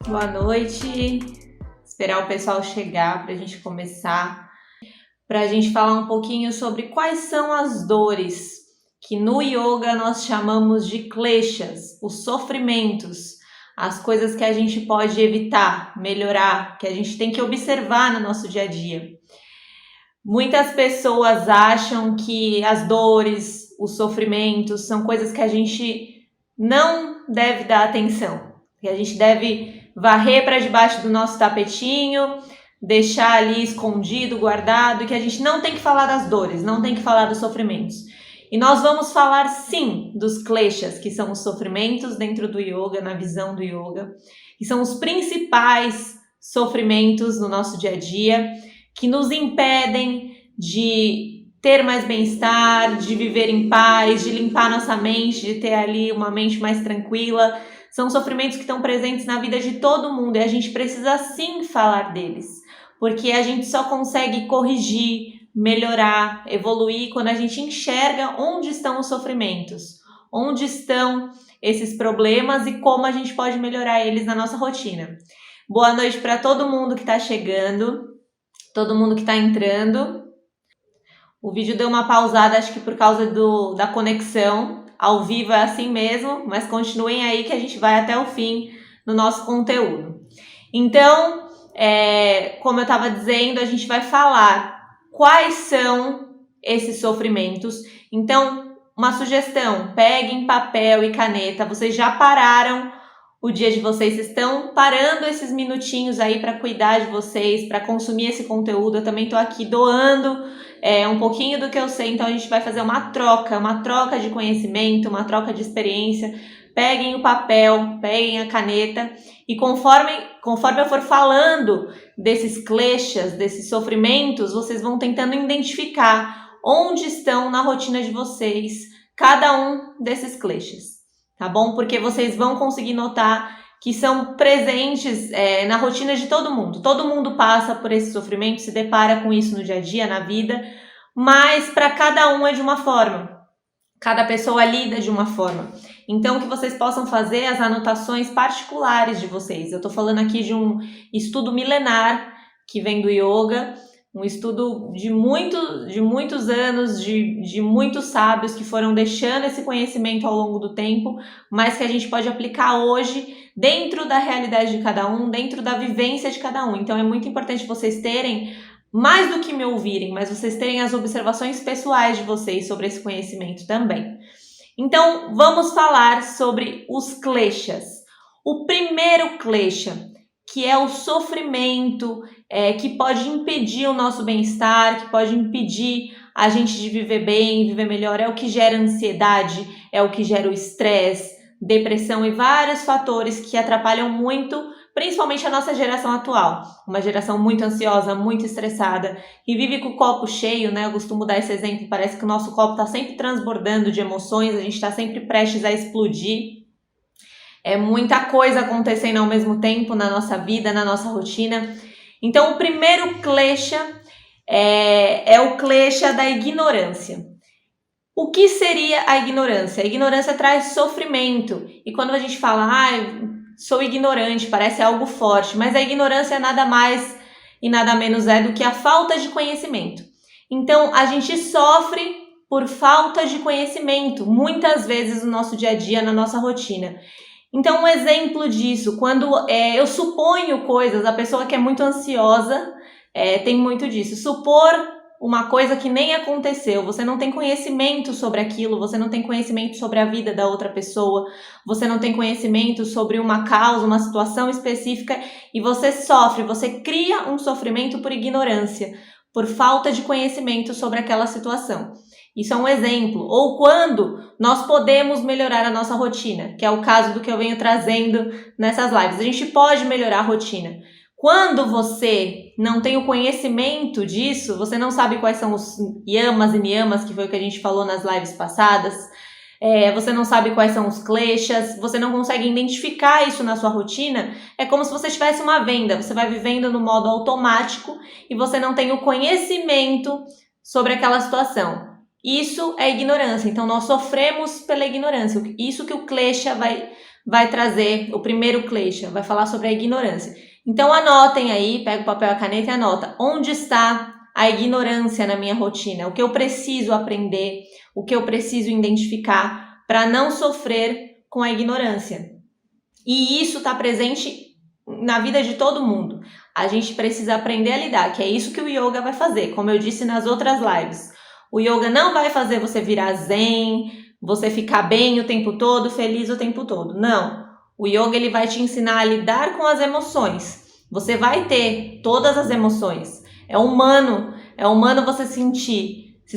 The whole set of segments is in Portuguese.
Boa noite. Esperar o pessoal chegar para a gente começar, para a gente falar um pouquinho sobre quais são as dores que no yoga nós chamamos de kleshas, os sofrimentos, as coisas que a gente pode evitar, melhorar, que a gente tem que observar no nosso dia a dia. Muitas pessoas acham que as dores, os sofrimentos são coisas que a gente não deve dar atenção, que a gente deve varrer para debaixo do nosso tapetinho, deixar ali escondido, guardado, e que a gente não tem que falar das dores, não tem que falar dos sofrimentos. E nós vamos falar sim dos kleshas, que são os sofrimentos dentro do yoga, na visão do yoga, que são os principais sofrimentos no nosso dia a dia, que nos impedem de ter mais bem-estar, de viver em paz, de limpar nossa mente, de ter ali uma mente mais tranquila. São sofrimentos que estão presentes na vida de todo mundo e a gente precisa sim falar deles, porque a gente só consegue corrigir, melhorar, evoluir quando a gente enxerga onde estão os sofrimentos, onde estão esses problemas e como a gente pode melhorar eles na nossa rotina. Boa noite para todo mundo que está chegando, todo mundo que está entrando. O vídeo deu uma pausada, acho que por causa da conexão. Ao vivo é assim mesmo, mas continuem aí que a gente vai até o fim no nosso conteúdo. Então, como eu estava dizendo, a gente vai falar quais são esses sofrimentos. Então, uma sugestão, peguem papel e caneta. Vocês já pararam o dia de vocês, estão parando esses minutinhos aí para cuidar de vocês, para consumir esse conteúdo. Eu também estou aqui doando um pouquinho do que eu sei, então a gente vai fazer uma troca de conhecimento, uma troca de experiência. Peguem o papel, peguem a caneta e conforme eu for falando desses kleshas, desses sofrimentos, vocês vão tentando identificar onde estão na rotina de vocês cada um desses kleshas. Tá bom? Porque vocês vão conseguir notar que são presentes na rotina de todo mundo. Todo mundo passa por esse sofrimento, se depara com isso no dia a dia, na vida, mas para cada um é de uma forma. Cada pessoa lida de uma forma. Então, que vocês possam fazer as anotações particulares de vocês. Eu estou falando aqui de um estudo milenar que vem do yoga, um estudo de muitos anos, de muitos sábios que foram deixando esse conhecimento ao longo do tempo, mas que a gente pode aplicar hoje dentro da realidade de cada um, dentro da vivência de cada um. Então é muito importante vocês terem, mais do que me ouvirem, mas vocês terem as observações pessoais de vocês sobre esse conhecimento também. Então vamos falar sobre os kleshas. O primeiro klesha, que é o sofrimento, que pode impedir o nosso bem-estar, que pode impedir a gente de viver bem, viver melhor, é o que gera ansiedade, é o que gera o estresse, depressão e vários fatores que atrapalham muito, principalmente a nossa geração atual. Uma geração muito ansiosa, muito estressada, que vive com o copo cheio, né? Eu costumo dar esse exemplo, parece que o nosso copo está sempre transbordando de emoções, a gente está sempre prestes a explodir. É muita coisa acontecendo ao mesmo tempo na nossa vida, na nossa rotina. Então, o primeiro klesha é o klesha da ignorância. O que seria a ignorância? A ignorância traz sofrimento. E quando a gente fala, sou ignorante, parece algo forte, mas a ignorância nada mais e nada menos é do que a falta de conhecimento. Então, a gente sofre por falta de conhecimento, muitas vezes no nosso dia a dia, na nossa rotina. Então, um exemplo disso, quando eu suponho coisas, a pessoa que é muito ansiosa tem muito disso. Supor uma coisa que nem aconteceu, você não tem conhecimento sobre aquilo, você não tem conhecimento sobre a vida da outra pessoa, você não tem conhecimento sobre uma causa, uma situação específica e você sofre, você cria um sofrimento por ignorância, por falta de conhecimento sobre aquela situação. Isso é um exemplo. Ou quando nós podemos melhorar a nossa rotina, que é o caso do que eu venho trazendo nessas lives. A gente pode melhorar a rotina. Quando você não tem o conhecimento disso, você não sabe quais são os yamas e niyamas, que foi o que a gente falou nas lives passadas, você não sabe quais são os kleshas, você não consegue identificar isso na sua rotina, é como se você tivesse uma venda, você vai vivendo no modo automático e você não tem o conhecimento sobre aquela situação. Isso é ignorância. Então, nós sofremos pela ignorância. Isso que o Klesha vai trazer, o primeiro Klesha, vai falar sobre a ignorância. Então, anotem aí, pega o papel e a caneta e anota. Onde está a ignorância na minha rotina? O que eu preciso aprender? O que eu preciso identificar para não sofrer com a ignorância? E isso está presente na vida de todo mundo. A gente precisa aprender a lidar, que é isso que o yoga vai fazer, como eu disse nas outras lives. O yoga não vai fazer você virar zen, você ficar bem o tempo todo, feliz o tempo todo. Não. O yoga ele vai te ensinar a lidar com as emoções. Você vai ter todas as emoções. É humano você se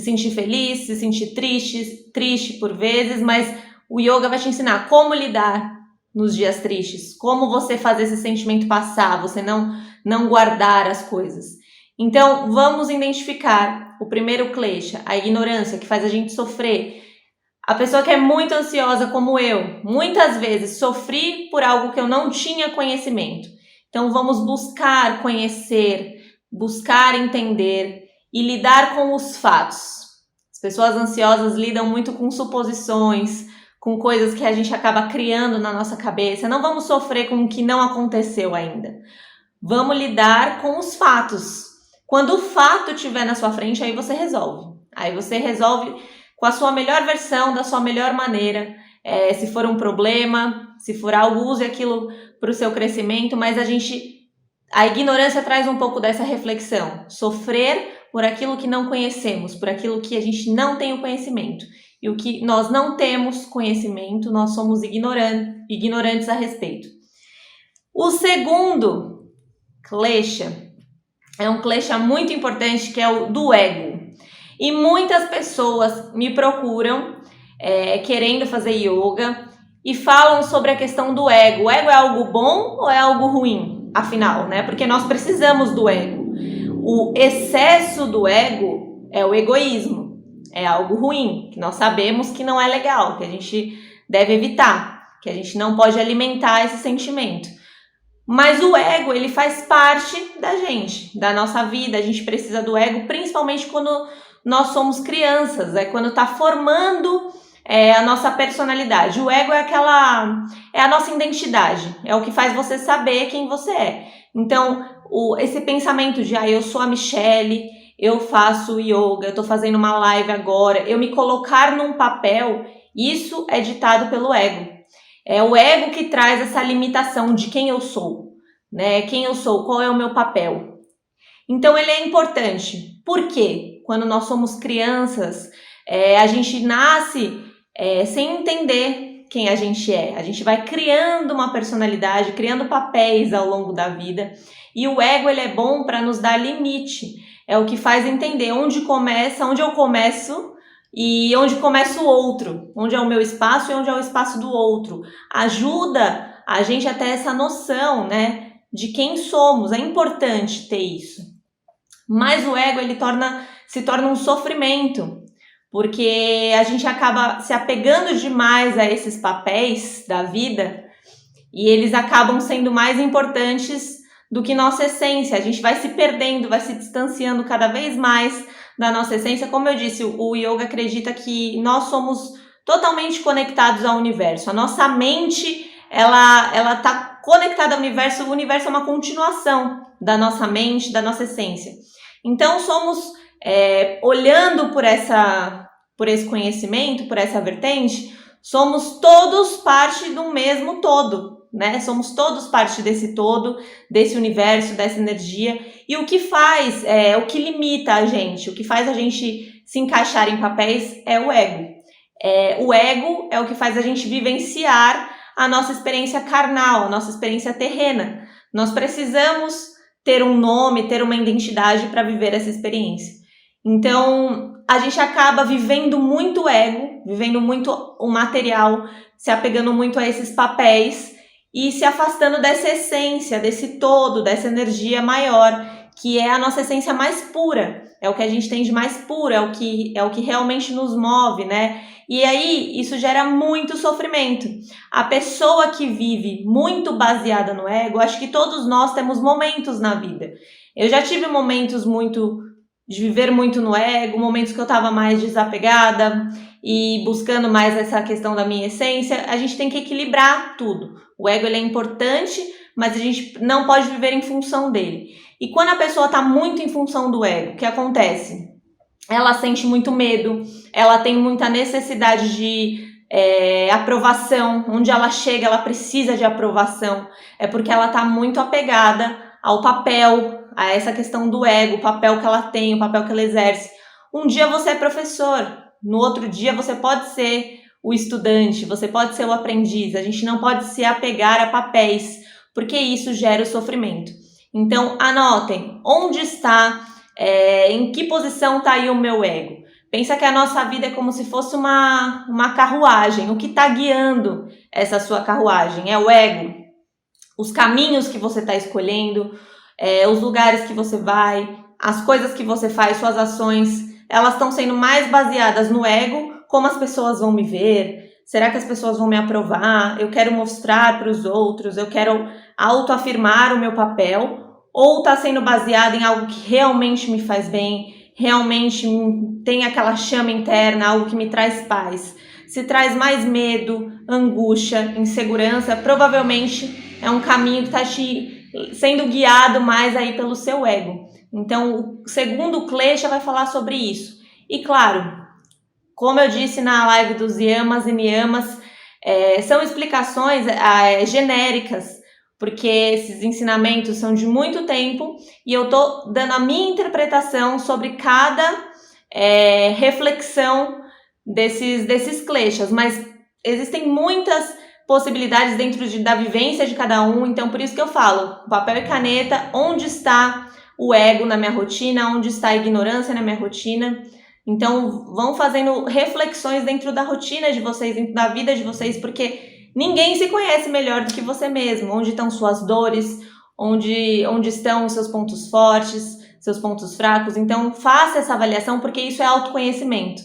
sentir feliz, se sentir triste por vezes, mas o yoga vai te ensinar como lidar nos dias tristes, como você fazer esse sentimento passar, você não guardar as coisas. Então, vamos identificar o primeiro klesha, a ignorância, que faz a gente sofrer. A pessoa que é muito ansiosa, como eu, muitas vezes sofri por algo que eu não tinha conhecimento. Então, vamos buscar conhecer, buscar entender e lidar com os fatos. As pessoas ansiosas lidam muito com suposições, com coisas que a gente acaba criando na nossa cabeça. Não vamos sofrer com o que não aconteceu ainda. Vamos lidar com os fatos. Quando o fato estiver na sua frente, aí você resolve. Aí você resolve com a sua melhor versão, da sua melhor maneira. Se for um problema, se for algo, use aquilo para o seu crescimento. Mas a ignorância traz um pouco dessa reflexão. Sofrer por aquilo que não conhecemos, por aquilo que a gente não tem o conhecimento. E o que nós não temos conhecimento, nós somos ignorantes a respeito. O segundo klesha é um klesha muito importante, que é o do ego. E muitas pessoas me procuram querendo fazer yoga e falam sobre a questão do ego. O ego é algo bom ou é algo ruim? Afinal, né? Porque nós precisamos do ego. O excesso do ego é o egoísmo. É algo ruim, que nós sabemos que não é legal, que a gente deve evitar, que a gente não pode alimentar esse sentimento. Mas o ego, ele faz parte da gente, da nossa vida. A gente precisa do ego, principalmente quando nós somos crianças, quando está formando a nossa personalidade. O ego é a nossa identidade, é o que faz você saber quem você é. Então, esse pensamento de, eu sou a Michele, eu faço yoga, eu estou fazendo uma live agora, eu me colocar num papel, isso é ditado pelo ego. É o ego que traz essa limitação de quem eu sou, né? Quem eu sou, qual é o meu papel. Então, ele é importante. Por quê? Quando nós somos crianças, a gente nasce sem entender quem a gente é. A gente vai criando uma personalidade, criando papéis ao longo da vida. E o ego, ele é bom para nos dar limite. É o que faz entender onde eu começo e onde começa o outro. Onde é o meu espaço e onde é o espaço do outro. Ajuda a gente a ter essa noção, né, de quem somos. É importante ter isso. Mas o ego, ele se torna um sofrimento. Porque a gente acaba se apegando demais a esses papéis da vida e eles acabam sendo mais importantes do que nossa essência. A gente vai se perdendo, vai se distanciando cada vez mais da nossa essência. Como eu disse, o yoga acredita que nós somos totalmente conectados ao universo. A nossa mente, ela está conectada ao universo. O universo é uma continuação da nossa mente, da nossa essência. Então, somos, olhando por esse conhecimento, por essa vertente, somos todos parte do mesmo todo, né? Somos todos parte desse todo, desse universo, dessa energia. E o que o que limita a gente, o que faz a gente se encaixar em papéis é o ego. O ego é o que faz a gente vivenciar a nossa experiência carnal, a nossa experiência terrena. Nós precisamos ter um nome, ter uma identidade para viver essa experiência. Então, a gente acaba vivendo muito o ego, vivendo muito o material, se apegando muito a esses papéis e se afastando dessa essência, desse todo, dessa energia maior, que é a nossa essência mais pura. É o que a gente tem de mais puro, é o que realmente nos move, né? E aí, isso gera muito sofrimento. A pessoa que vive muito baseada no ego, acho que todos nós temos momentos na vida. Eu já tive momentos muito de viver muito no ego, momentos que eu estava mais desapegada e buscando mais essa questão da minha essência. A gente tem que equilibrar tudo. O ego ele é importante, mas a gente não pode viver em função dele. E quando a pessoa está muito em função do ego, o que acontece? Ela sente muito medo, ela tem muita necessidade de aprovação. Onde ela chega, ela precisa de aprovação. É porque ela está muito apegada ao papel, a essa questão do ego, o papel que ela tem, o papel que ela exerce. Um dia você é professor, no outro dia você pode ser o estudante, você pode ser o aprendiz. A gente não pode se apegar a papéis, porque isso gera o sofrimento. Então, anotem, onde está, em que posição está aí o meu ego? Pensa que a nossa vida é como se fosse uma carruagem. O que está guiando essa sua carruagem é o ego. Os caminhos que você está escolhendo, os lugares que você vai, as coisas que você faz, suas ações, elas estão sendo mais baseadas no ego. Como as pessoas vão me ver? Será que as pessoas vão me aprovar? Eu quero mostrar para os outros, eu quero autoafirmar o meu papel? Ou está sendo baseado em algo que realmente me faz bem, realmente tem aquela chama interna, algo que me traz paz? Se traz mais medo, angústia, insegurança, provavelmente é um caminho que está te sendo guiado mais aí pelo seu ego. Então, o segundo klesha vai falar sobre isso. E claro, como eu disse na live dos yamas e niyamas, são explicações genéricas, porque esses ensinamentos são de muito tempo e eu tô dando a minha interpretação sobre cada reflexão desses kleshas, mas existem muitas possibilidades dentro da vivência de cada um. Então por isso que eu falo, papel e caneta, onde está o ego na minha rotina, onde está a ignorância na minha rotina. Então vão fazendo reflexões dentro da rotina de vocês, dentro da vida de vocês, porque ninguém se conhece melhor do que você mesmo. Onde estão suas dores, onde estão os seus pontos fortes, seus pontos fracos. Então faça essa avaliação, porque isso é autoconhecimento.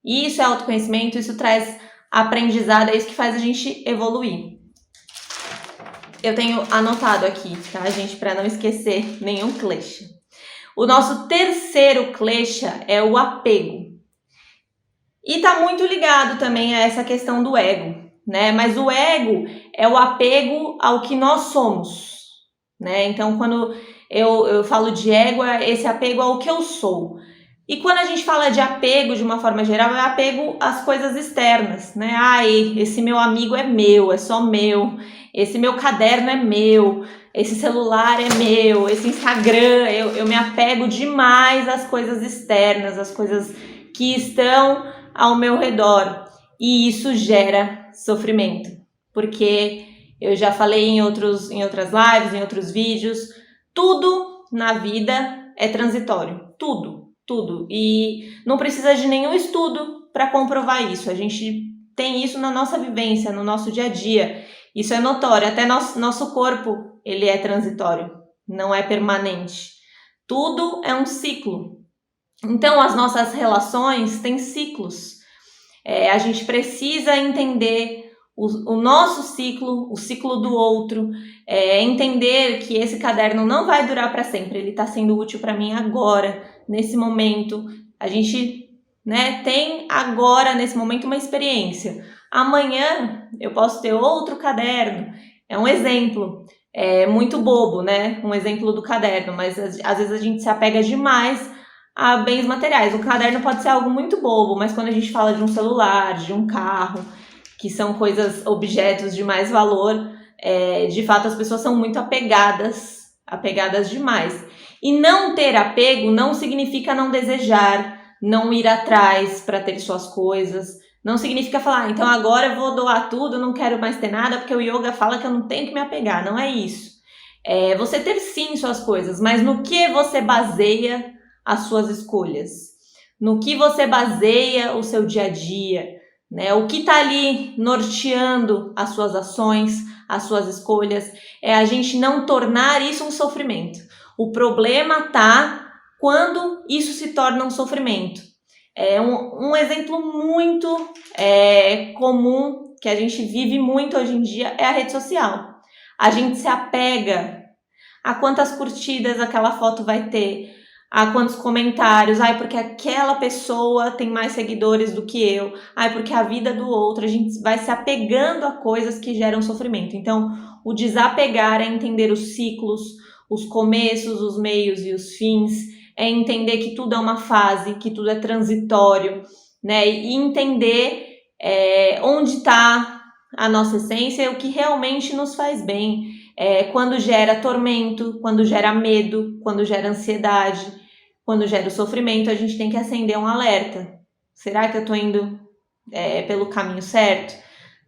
Isso é autoconhecimento, isso traz aprendizado, é isso que faz a gente evoluir. Eu tenho anotado aqui, tá, gente, para não esquecer nenhum klesha. O nosso terceiro klesha é o apego. E tá muito ligado também a essa questão do ego, né? Mas o ego é o apego ao que nós somos, né? Então, quando eu falo de ego, é esse apego ao que eu sou. E quando a gente fala de apego, de uma forma geral, é apego às coisas externas, né? Ai, esse meu amigo é meu, é só meu. Esse meu caderno é meu. Esse celular é meu. Esse Instagram, eu me apego demais às coisas externas, às coisas que estão ao meu redor. E isso gera sofrimento. Porque eu já falei em outras lives, em outros vídeos, tudo na vida é transitório. Tudo. E não precisa de nenhum estudo para comprovar isso. A gente tem isso na nossa vivência, no nosso dia a dia. Isso é notório. Até nosso corpo, ele é transitório, não é permanente. Tudo é um ciclo. Então, as nossas relações têm ciclos. A gente precisa entender o nosso ciclo, o ciclo do outro, entender que esse caderno não vai durar para sempre. Ele está sendo útil para mim agora, nesse momento. A gente, né, tem agora, nesse momento, uma experiência. Amanhã eu posso ter outro caderno. É um exemplo, muito bobo, né? Um exemplo do caderno, mas às vezes a gente se apega demais a bens materiais. O caderno pode ser algo muito bobo, mas quando a gente fala de um celular, de um carro, que são objetos de mais valor, de fato as pessoas são muito apegadas demais. E não ter apego não significa não desejar, não ir atrás para ter suas coisas. Não significa falar, então agora eu vou doar tudo, não quero mais ter nada, porque o yoga fala que eu não tenho que me apegar. Não é isso. Você ter sim suas coisas, mas no que você baseia as suas escolhas? No que você baseia o seu dia a dia? Né? O que está ali norteando as suas ações, as suas escolhas? É a gente não tornar isso um sofrimento. O problema está quando isso se torna um sofrimento. Um exemplo muito comum, que a gente vive muito hoje em dia, é a rede social. A gente se apega a quantas curtidas aquela foto vai ter, quantos comentários, porque aquela pessoa tem mais seguidores do que eu, porque a vida do outro, a gente vai se apegando a coisas que geram sofrimento. Então, o desapegar é entender os ciclos, os começos, os meios e os fins, é entender que tudo é uma fase, que tudo é transitório, né? E entender onde está a nossa essência, o que realmente nos faz bem, quando gera tormento, quando gera medo, quando gera ansiedade, quando gera o sofrimento, a gente tem que acender um alerta. Será que eu estou indo pelo caminho certo?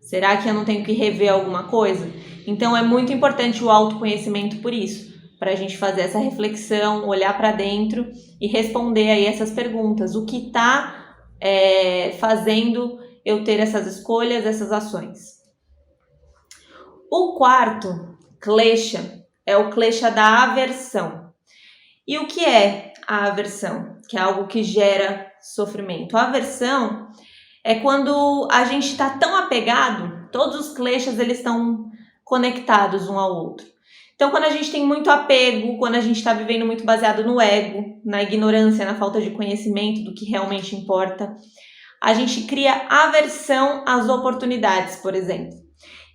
Será que eu não tenho que rever alguma coisa? Então é muito importante o autoconhecimento por isso, para a gente fazer essa reflexão, olhar para dentro e responder aí essas perguntas. O que está fazendo eu ter essas escolhas, essas ações? O quarto klesha é o klesha da aversão. E o que é a aversão? Que é algo que gera sofrimento. A aversão é quando a gente está tão apegado, todos os kleshas eles estão conectados um ao outro. Então, quando a gente tem muito apego, quando a gente está vivendo muito baseado no ego, na ignorância, na falta de conhecimento do que realmente importa, a gente cria aversão às oportunidades, por exemplo.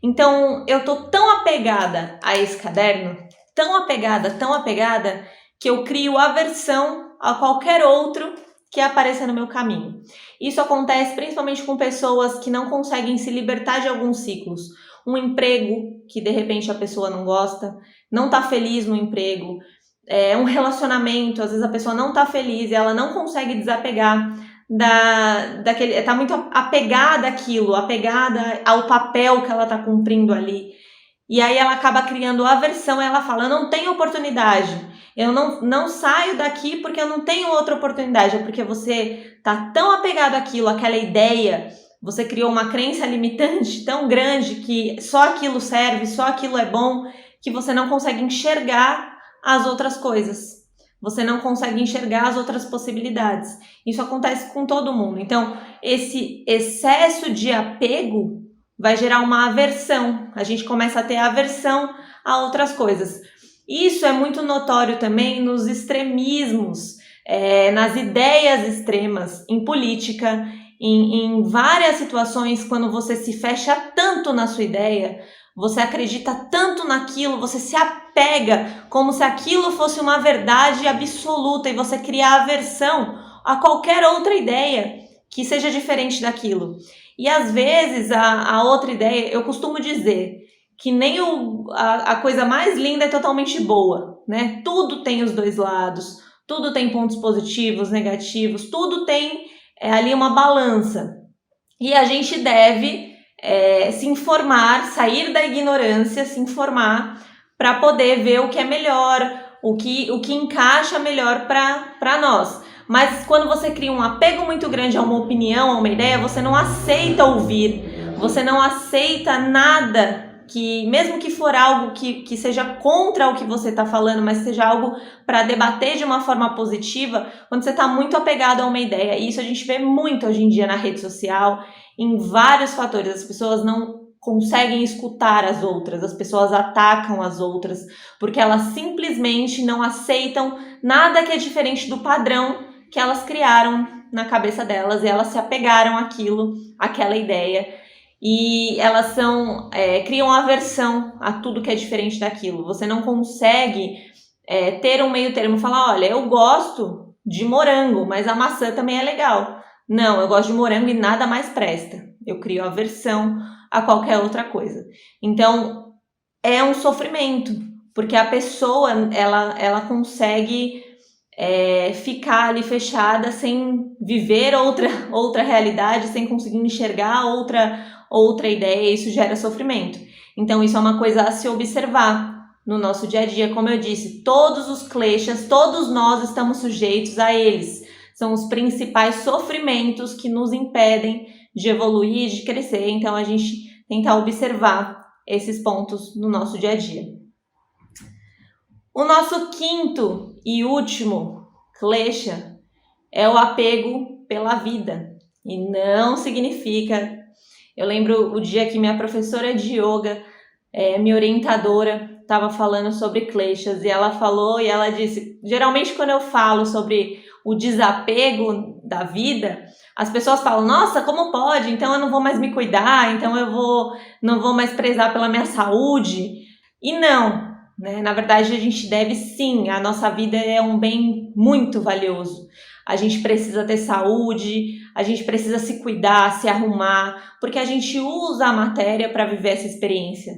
Então, eu tô tão apegada a esse caderno, tão apegada, que eu crio aversão a qualquer outro que apareça no meu caminho. Isso acontece principalmente com pessoas que não conseguem se libertar de alguns ciclos. Um emprego que de repente a pessoa não gosta, não tá feliz no emprego, um relacionamento, às vezes a pessoa não tá feliz e ela não consegue desapegar daquele, tá muito apegada àquilo, apegada ao papel que ela tá cumprindo ali. E aí ela acaba criando aversão, ela fala, eu não tenho oportunidade, eu não saio daqui porque eu não tenho outra oportunidade, é porque você tá tão apegado àquilo, àquela ideia, você criou uma crença limitante tão grande que só aquilo serve, só aquilo é bom, que você não consegue enxergar as outras coisas. Você não consegue enxergar as outras possibilidades. Isso acontece com todo mundo. Então, esse excesso de apego vai gerar uma aversão. A gente começa a ter aversão a outras coisas. Isso é muito notório também nos extremismos, nas ideias extremas, em política, em várias situações, quando você se fecha tanto na sua ideia, você acredita tanto naquilo, você se apega como se aquilo fosse uma verdade absoluta e você cria aversão a qualquer outra ideia que seja diferente daquilo. E às vezes a outra ideia, eu costumo dizer que nem a coisa mais linda é totalmente boa, né? Tudo tem os dois lados, tudo tem pontos positivos, negativos, tudo tem ali uma balança. E a gente deve se informar, sair da ignorância, se informar para poder ver o que é melhor, o que encaixa melhor para nós. Mas quando você cria um apego muito grande a uma opinião, a uma ideia, você não aceita ouvir, você não aceita nada que, mesmo que for algo que seja contra o que você está falando, mas seja algo para debater de uma forma positiva, quando você está muito apegado a uma ideia. E isso a gente vê muito hoje em dia na rede social, em vários fatores. As pessoas não conseguem escutar as outras, as pessoas atacam as outras, porque elas simplesmente não aceitam nada que é diferente do padrão que elas criaram na cabeça delas, e elas se apegaram àquilo, àquela ideia, e elas criam aversão a tudo que é diferente daquilo. Você não consegue ter um meio termo, falar, olha, eu gosto de morango, mas a maçã também é legal. Não, eu gosto de morango e nada mais presta. Eu crio aversão a qualquer outra coisa. Então, é um sofrimento, porque a pessoa, ela consegue ficar ali fechada sem viver outra realidade, sem conseguir enxergar outra ideia, e isso gera sofrimento. Então, isso é uma coisa a se observar no nosso dia a dia. Como eu disse, todos os kleshas, todos nós estamos sujeitos a eles. São os principais sofrimentos que nos impedem de evoluir, de crescer. Então, a gente tenta observar esses pontos no nosso dia a dia. O nosso quinto e último klesha é o apego pela vida. E não significa... Eu lembro o dia que minha professora de yoga, minha orientadora, estava falando sobre kleshas e ela disse, geralmente quando eu falo sobre o desapego da vida, as pessoas falam, nossa, como pode? Então eu não vou mais me cuidar, então não vou mais prezar pela minha saúde. E não, né? Na verdade a gente deve sim, a nossa vida é um bem muito valioso. A gente precisa ter saúde, a gente precisa se cuidar, se arrumar, porque a gente usa a matéria para viver essa experiência.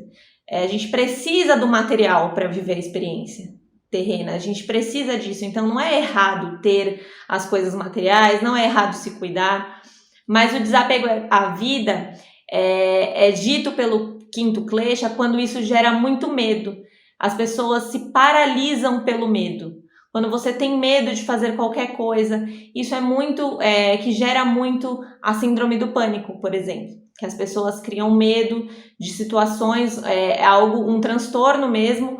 A gente precisa do material para viver a experiência terrena, a gente precisa disso. Então não é errado ter as coisas materiais, não é errado se cuidar, mas o desapego à vida é dito pelo quinto klesha quando isso gera muito medo. As pessoas se paralisam pelo medo. Quando você tem medo de fazer qualquer coisa, isso é muito, que gera muito a síndrome do pânico, por exemplo. Que as pessoas criam medo de situações, um transtorno mesmo,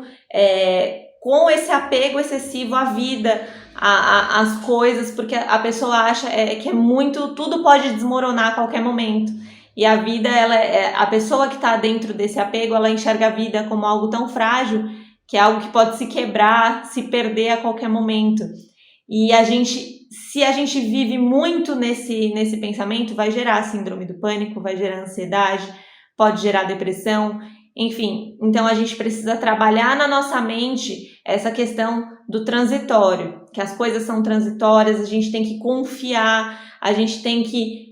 com esse apego excessivo à vida, às coisas, porque a pessoa acha que tudo pode desmoronar a qualquer momento. E a vida, a pessoa que está dentro desse apego, ela enxerga a vida como algo tão frágil, que é algo que pode se quebrar, se perder a qualquer momento. E se a gente vive muito nesse pensamento, vai gerar síndrome do pânico, vai gerar ansiedade, pode gerar depressão, enfim. Então a gente precisa trabalhar na nossa mente essa questão do transitório, que as coisas são transitórias, a gente tem que confiar, a gente tem que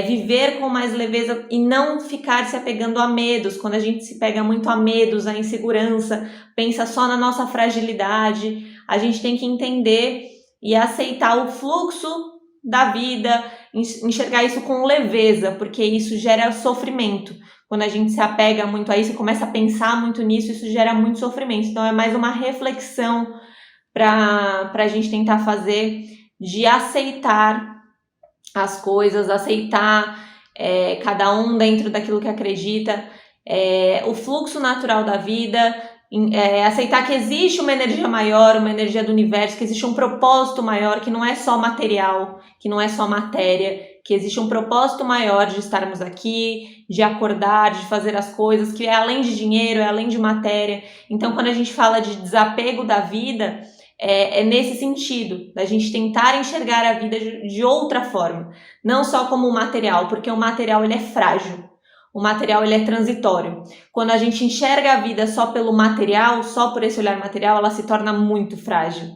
viver com mais leveza e não ficar se apegando a medos. Quando a gente se pega muito a medos, a insegurança, pensa só na nossa fragilidade, a gente tem que entender e aceitar o fluxo da vida, enxergar isso com leveza, porque isso gera sofrimento. Quando a gente se apega muito a isso e começa a pensar muito nisso, isso gera muito sofrimento. Então é mais uma reflexão para a gente tentar fazer de aceitar as coisas, aceitar cada um dentro daquilo que acredita, o fluxo natural da vida, aceitar que existe uma energia maior, uma energia do universo, que existe um propósito maior, que não é só material, que não é só matéria, que existe um propósito maior de estarmos aqui, de acordar, de fazer as coisas, que é além de dinheiro, é além de matéria. Então, quando a gente fala de desapego da vida, é nesse sentido, da gente tentar enxergar a vida de outra forma, não só como material, porque o material ele é frágil. O material ele é transitório. Quando a gente enxerga a vida só pelo material, só por esse olhar material, ela se torna muito frágil.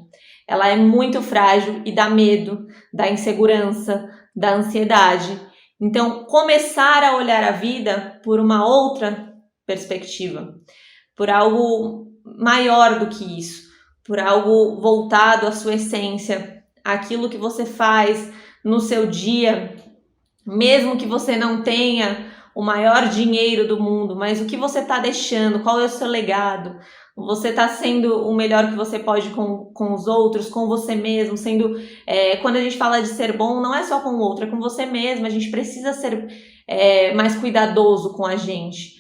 Ela é muito frágil e dá medo, dá insegurança, dá ansiedade. Então, começar a olhar a vida por uma outra perspectiva, por algo maior do que isso, por algo voltado à sua essência, aquilo que você faz no seu dia, mesmo que você não tenha o maior dinheiro do mundo, mas o que você está deixando, qual é o seu legado? Você está sendo o melhor que você pode com os outros, com você mesmo, quando a gente fala de ser bom, não é só com o outro, é com você mesmo. A gente precisa ser mais cuidadoso com a gente.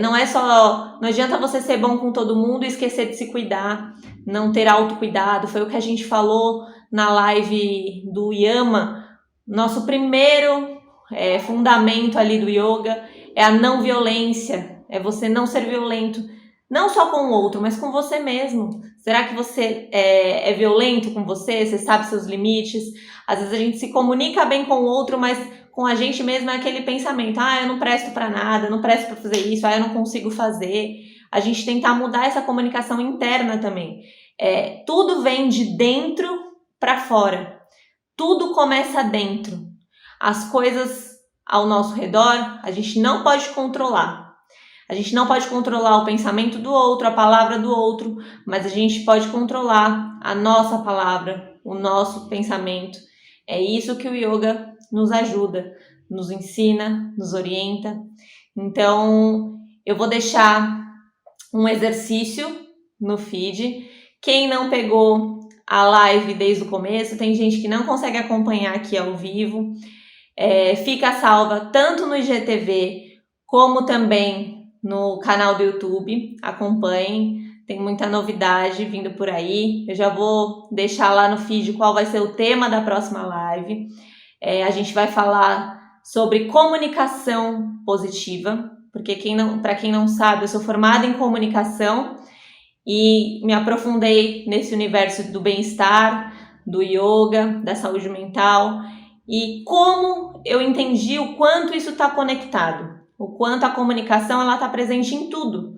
Não adianta você ser bom com todo mundo e esquecer de se cuidar, não ter autocuidado. Foi o que a gente falou na live do Yama. Nosso primeiro fundamento ali do yoga é a não violência, é você não ser violento, não só com o outro, mas com você mesmo. Será que você é violento com você? Você sabe seus limites? Às vezes a gente se comunica bem com o outro, mas com a gente mesmo é aquele pensamento, eu não presto para nada, eu não presto para fazer isso, eu não consigo fazer. A gente tentar mudar essa comunicação interna também. Tudo vem de dentro para fora. Tudo começa dentro. As coisas ao nosso redor, a gente não pode controlar. A gente não pode controlar o pensamento do outro, a palavra do outro, mas a gente pode controlar a nossa palavra, o nosso pensamento. É isso que o yoga nos ajuda, nos ensina, nos orienta. Então, eu vou deixar um exercício no feed. Quem não pegou a live desde o começo, tem gente que não consegue acompanhar aqui ao vivo. Fica salva tanto no IGTV como também no canal do YouTube. Acompanhem, tem muita novidade vindo por aí. Eu já vou deixar lá no feed qual vai ser o tema da próxima live. A gente vai falar sobre comunicação positiva, porque para quem não sabe, eu sou formada em comunicação e me aprofundei nesse universo do bem-estar, do yoga, da saúde mental, e como eu entendi o quanto isso está conectado, o quanto a comunicação está presente em tudo.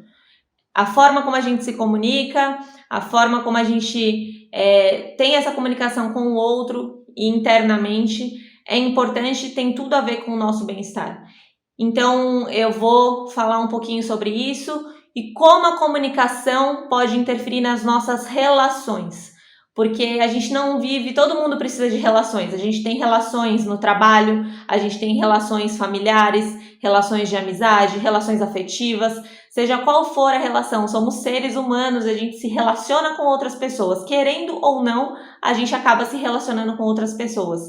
A forma como a gente se comunica, a forma como a gente tem essa comunicação com o outro e internamente é importante, tem tudo a ver com o nosso bem-estar. Então eu vou falar um pouquinho sobre isso e como a comunicação pode interferir nas nossas relações. Porque a gente não vive, todo mundo precisa de relações. A gente tem relações no trabalho, a gente tem relações familiares, relações de amizade, relações afetivas, seja qual for a relação, somos seres humanos, a gente se relaciona com outras pessoas. Querendo ou não, a gente acaba se relacionando com outras pessoas.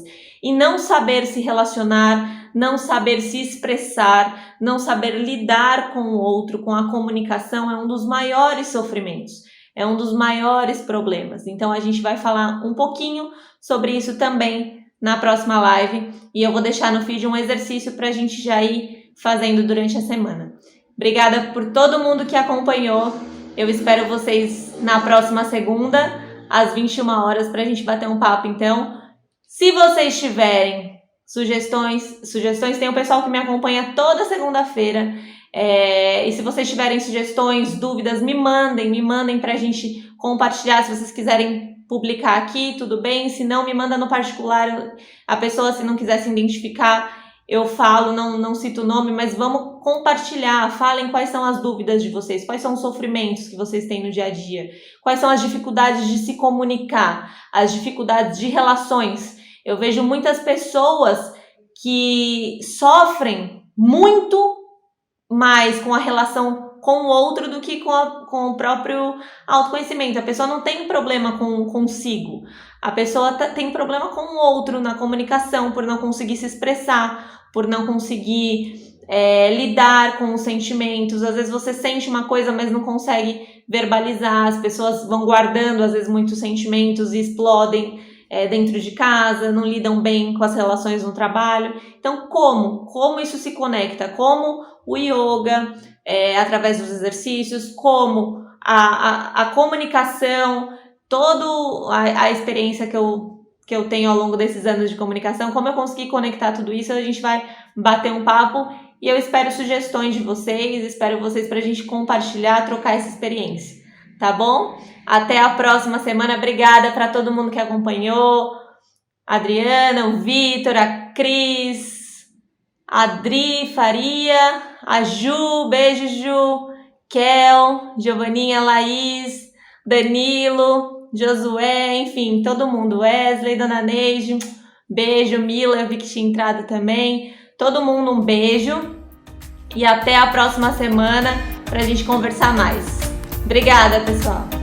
E não saber se relacionar, não saber se expressar, não saber lidar com o outro, com a comunicação, é um dos maiores sofrimentos. É um dos maiores problemas. Então a gente vai falar um pouquinho sobre isso também na próxima live. E eu vou deixar no feed um exercício para a gente já ir fazendo durante a semana. Obrigada por todo mundo que acompanhou. Eu espero vocês na próxima segunda, às 21 horas, para a gente bater um papo. Então, se vocês tiverem sugestões, tem um pessoal que me acompanha toda segunda-feira. E se vocês tiverem sugestões, dúvidas, me mandem pra gente compartilhar. Se vocês quiserem publicar aqui, tudo bem. Se não, me manda no particular. A pessoa, se não quiser se identificar, eu falo, não cito o nome, mas vamos compartilhar. Falem quais são as dúvidas de vocês, quais são os sofrimentos que vocês têm no dia a dia, quais são as dificuldades de se comunicar, as dificuldades de relações. Eu vejo muitas pessoas que sofrem muito mais com a relação com o outro do que com o próprio autoconhecimento. A pessoa não tem problema consigo. A pessoa tem problema com o outro na comunicação, por não conseguir se expressar, por não conseguir lidar com os sentimentos. Às vezes você sente uma coisa, mas não consegue verbalizar. As pessoas vão guardando, às vezes, muitos sentimentos e explodem dentro de casa, não lidam bem com as relações no trabalho. Então, como isso se conecta? Como o yoga, através dos exercícios, como a comunicação, toda a experiência que eu tenho ao longo desses anos de comunicação, como eu consegui conectar tudo isso, a gente vai bater um papo e eu espero sugestões de vocês, espero vocês para a gente compartilhar, trocar essa experiência, tá bom? Até a próxima semana, obrigada para todo mundo que acompanhou, a Adriana, o Vitor, a Cris, a Adri Faria, a Ju, beijo Ju, Kel, Giovaninha, Laís, Danilo, Josué, enfim, todo mundo, Wesley, Dona Neide, beijo, Mila, eu vi que tinha entrado também, todo mundo um beijo e até a próxima semana pra gente conversar mais. Obrigada, pessoal!